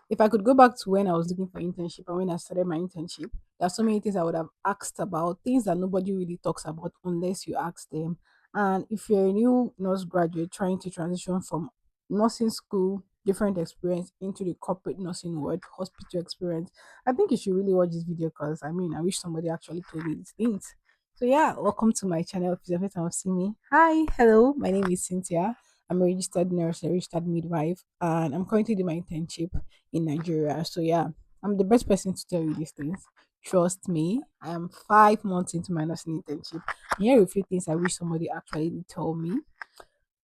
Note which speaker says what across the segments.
Speaker 1: If I could go back to when I was looking for internship and when I started my internship, there are so many things I would have asked about, things that nobody really talks about unless you ask them. And if you're a new nurse graduate trying to transition from nursing school, different experience into the corporate nursing world, hospital experience, I think you should really watch this video because I mean, I wish somebody actually told me these things. So yeah, welcome to my channel. If it's the first time of seeing me, hi, hello, my name is Cynthia. I'm a registered nurse, a registered midwife, and I'm currently doing my internship in Nigeria. So yeah, I'm the best person to tell you these things. Trust me, I am 5 months into my nursing internship. Here are a few things I wish somebody actually did tell me.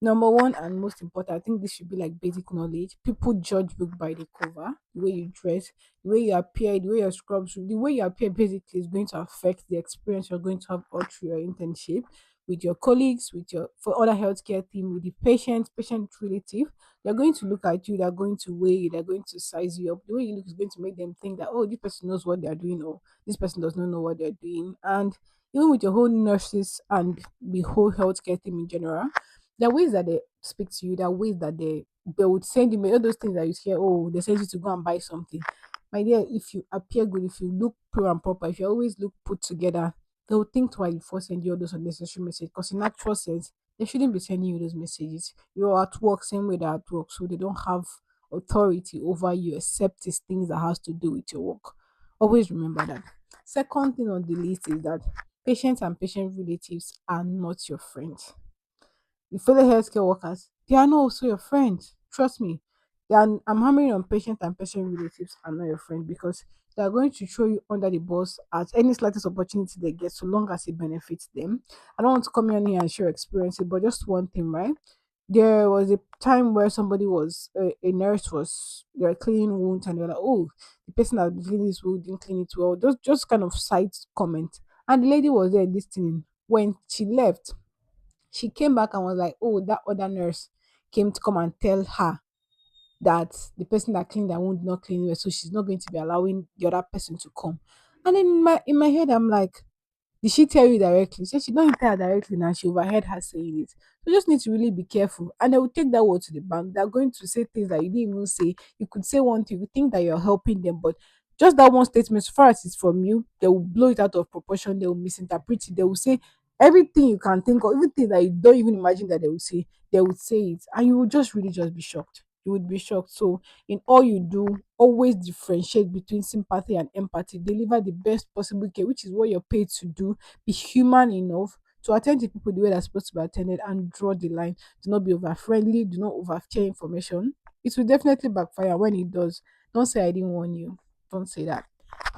Speaker 1: Number one and most important, I think this should be like basic knowledge. People judge book by the cover. The way you dress, the way you appear, the way your scrubs, the way you appear basically is going to affect the experience you're going to have all through your internship with your colleagues, with your for other healthcare team, with the patient relative. They're going to look at you, they're going to weigh you, they're going to size you up. The way you look is going to make them think that, oh, this person knows what they're doing, or this person does not know what they're doing. And even with your whole nurses and the whole healthcare team in general, there are ways that they speak to you. There are ways that they would send you all those things that you hear. Oh, they send you to go and buy something. My dear, if you appear good, if you look pure and proper, if you always look put together, they will think twice before sending you all those unnecessary messages. Because in actual sense, they shouldn't be sending you those messages. You're at work, same way they're at work, so they don't have authority over you except it's things that has to do with your work. Always remember that. Second thing on the list is that patients and patient relatives are not your friends. The fellow healthcare workers, they are not also your friends. Trust me. I'm hammering on patient and patient relatives are not your friend because they are going to throw you under the bus at any slightest opportunity they get, so long as it benefits them. I don't want to come in here and share experience, but just one thing, right? There was a time where somebody was a nurse was they were cleaning wounds and they were like, oh, the person that was cleaning this wound didn't clean it well. Just kind of side comment. And the lady was there listening. When she left, she came back and was like, "Oh, that other nurse came to come and tell her that the person that cleaned her wound not clean well, so she's not going to be allowing the other person to come." And then in my head, I'm like, did she tell you directly? She said she don't tell her directly now. She overheard her saying it. So you just need to really be careful. And they will take that word to the bank. They're going to say things that you didn't even say. You could say one thing, you think that you're helping them, but just that one statement, so far as it's from you, they will blow it out of proportion. They will misinterpret it. They will say everything you can think of, everything that you don't even imagine that they would say it. And you will just really just be shocked. You would be shocked. So in all you do, always differentiate between sympathy and empathy. Deliver the best possible care, which is what you're paid to do. Be human enough to attend to people the way they're supposed to be attended and draw the line. Do not be over friendly, do not overshare information. It will definitely backfire when it does. Don't say I didn't warn you. Don't say that.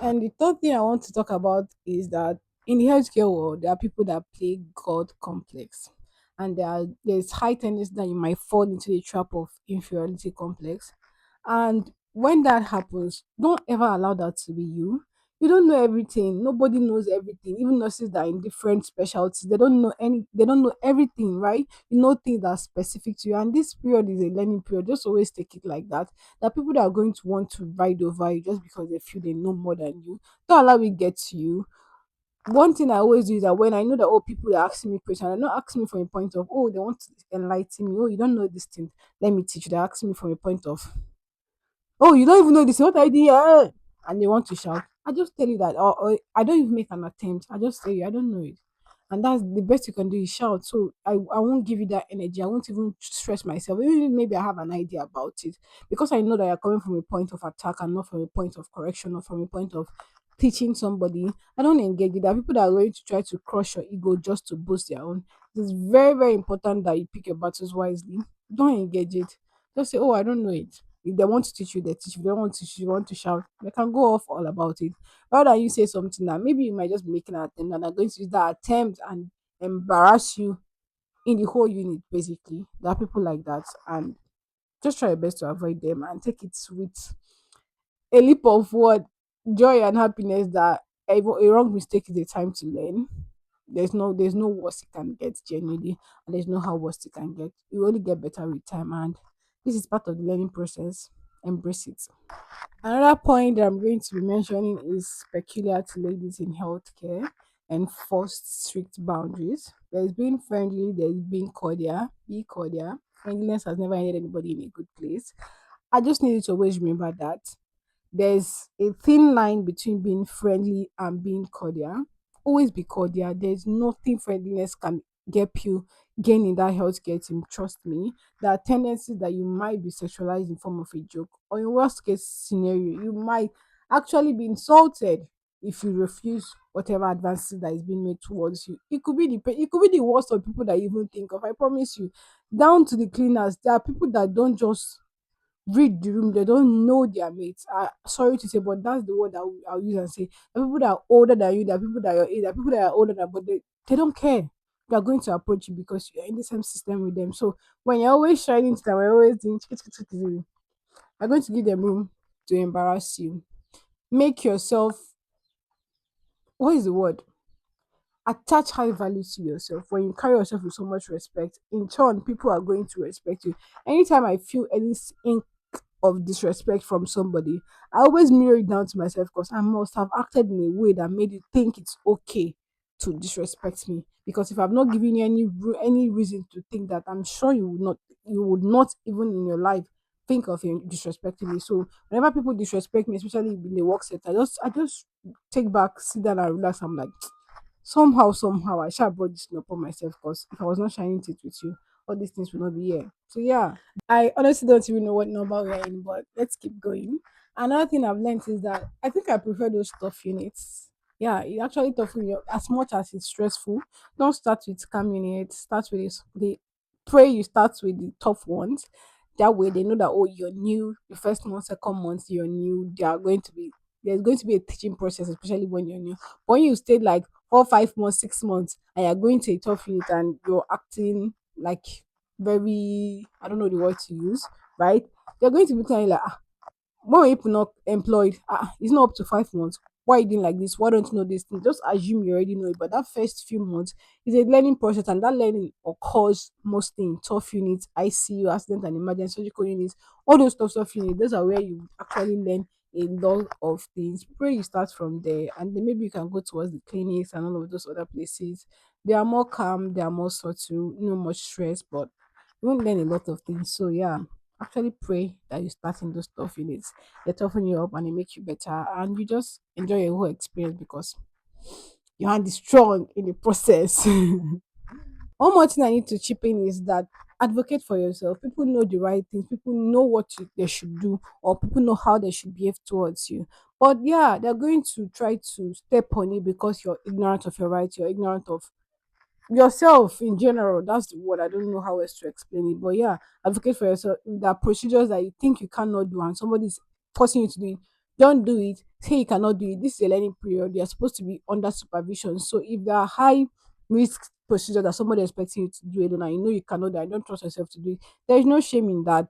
Speaker 1: And the third thing I want to talk about is that in the healthcare world, there are people that play God complex. And there's high tendency that you might fall into the trap of inferiority complex. And when that happens, don't ever allow that to be you. You don't know everything. Nobody knows everything. Even nurses that are in different specialties, they don't know everything, right? You know things that are specific to you. And this period is a learning period. Just always take it like that. There are people that are going to want to ride over you just because they feel they know more than you. Don't allow it get to you. One thing I always do is that when I know that oh people are asking me questions, they're not asking me from a point of oh they want to enlighten me, oh you don't know this thing, let me teach you. They're asking me from a point of oh, you don't even know this. What I did here? And they want to shout. I just tell you that, or I don't even make an attempt. I just tell you, I don't know it. And that's the best you can do is shout. So I won't give you that energy. I won't even stress myself. Even if maybe I have an idea about it. Because I know that you're coming from a point of attack and not from a point of correction or from a point of teaching somebody. I don't engage it. There are people that are going to try to crush your ego just to boost their own. It's very, very important that you pick your battles wisely. Don't engage it. Just say, oh, I don't know it. If they want to teach you, they teach. If they don't want to teach you, want to shout, they can go off all about it. Rather than you say something that maybe you might just be making an attempt and they're going to use that attempt and embarrass you in the whole unit, basically. There are people like that. And just try your best to avoid them and take it with a leap of what joy and happiness that a wrong mistake is a time to learn. There's no worse it can get genuinely, and there's no how worse it can get. You only get better with time, and this is part of the learning process. Embrace it. Another point that I'm going to be mentioning is peculiar to ladies in healthcare: enforced strict boundaries. There's being friendly, there's being cordial. Be cordial. Friendliness has never ended anybody in a good place. I just need you to always remember that there's a thin line between being friendly and being cordial. Always be cordial. There's nothing friendliness can get you gain in that healthcare team. Trust me. There are tendencies that you might be sexualized in form of a joke, or in worst case scenario, you might actually be insulted if you refuse whatever advances that is being made towards you. It could be the worst of people that you even think of. I promise you. Down to the cleaners, there are people that don't just read the room, they don't know their mates. Sorry to say, but that's the word I'll use and say. The people that are older than you, there are people that are your age, there are people that are older than, but they don't care. They are going to approach you because you're in the same system with them. So when you're always shining to them, you're always doing chiki chiki chiki chiki, you're going to give them room to embarrass you. Make yourself, what is the word? Attach high value to yourself. When you carry yourself with so much respect, in turn, people are going to respect you. Anytime I feel any of disrespect from somebody, I always mirror it down to myself because I must have acted in a way that made you think it's okay to disrespect me. Because if I've not given you any reason to think that, I'm sure you would not even in your life think of him disrespecting me. So whenever people disrespect me, especially in the work setting, I just take back, sit down and relax. I'm like, somehow I shall brought this thing upon myself because if I was not shining it with you, all these things would not be here. So yeah, I honestly don't even know what number we're in, but let's keep going. Another thing I've learned is that I think I prefer those tough units. Yeah, it actually toughen you as much as it's stressful. Don't start with calm units. Start with the pray you start with the tough ones. That way they know that, oh, you're new. The first month, second month, you're new. There's going to be a teaching process, especially when you're new. But when you stayed like 4, 5 months, 6 months, and you're going to a tough unit and you're acting like very, I don't know the word to use, right? They're going to be telling you like, when were people not employed? It's not up to 5 months. Why you doing like this? Why don't you know this thing? Just assume you already know it. But that first few months is a learning process, and that learning occurs mostly in tough units, ICU, accident and emergency surgical units, all those tough units. Those are where you actually learn a lot of things. Pray you start from there, and then maybe you can go towards the clinics and all of those other places. They are more calm, they are more subtle, no much stress, but you won't learn a lot of things. So yeah, actually pray that you start in those tough units. They toughen you up and they make you better, and you just enjoy your whole experience because your hand is strong in the process. One more thing I need to chip in is that advocate for yourself. People know the right things. People know they should do, or people know how they should behave towards you. But yeah, they're going to try to step on you because you're ignorant of your rights. You're ignorant of yourself in general. That's the word. I don't know how else to explain it, but yeah, advocate for yourself. If there are procedures that you think you cannot do and somebody's forcing you to do it, don't do it. Say you cannot do it. This is a learning period. You're supposed to be under supervision. So if there are high risk procedures that somebody is expecting you to do it and you know you cannot do it, don't trust yourself to do it, there is no shame in that.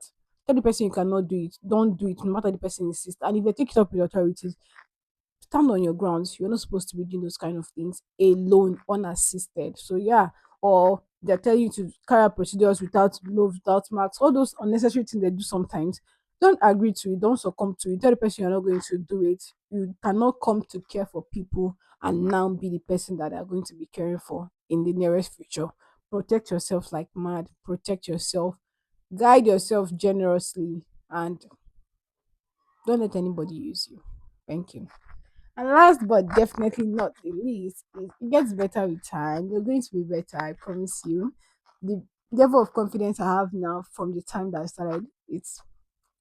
Speaker 1: Tell the person you cannot do it, don't do it, no matter the person insists. And if they take it up with authorities, stand on your grounds. You're not supposed to be doing those kind of things alone, unassisted. So yeah, or they're telling you to carry out procedures without gloves, without masks, all those unnecessary things they do sometimes. Don't agree to it. Don't succumb to it. Tell the person you're not going to do it. You cannot come to care for people and now be the person that they're going to be caring for in the nearest future. Protect yourself like mad. Protect yourself. Guide yourself generously and don't let anybody use you. Thank you. And last but definitely not the least, it gets better with time. You're going to be better, I promise you. The level of confidence I have now from the time that I started, it's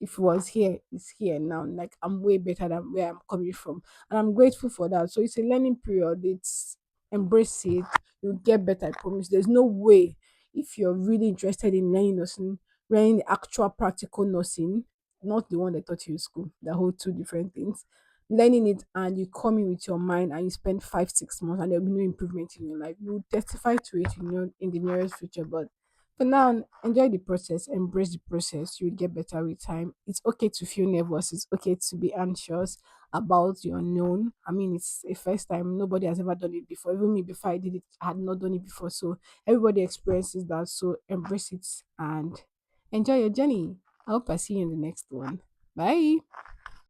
Speaker 1: if it was here, it's here now. Like I'm way better than where I'm coming from. And I'm grateful for that. So it's a learning period. It's embrace it. You'll get better, I promise. There's no way if you're really interested in learning nursing, learning the actual practical nursing, not the one they taught you in school, the whole two different things. Learning it and you come in with your mind and you spend 5, 6 months and there'll be no improvement in your life. You'll testify to it in the nearest future. But for now, enjoy the process, embrace the process. You'll get better with time. It's okay to feel nervous, it's okay to be anxious about the unknown. I mean, it's a first time. Nobody has ever done it before. Even me, before I did it, I had not done it before. So everybody experiences that. So embrace it and enjoy your journey. I hope I see you in the next one. Bye.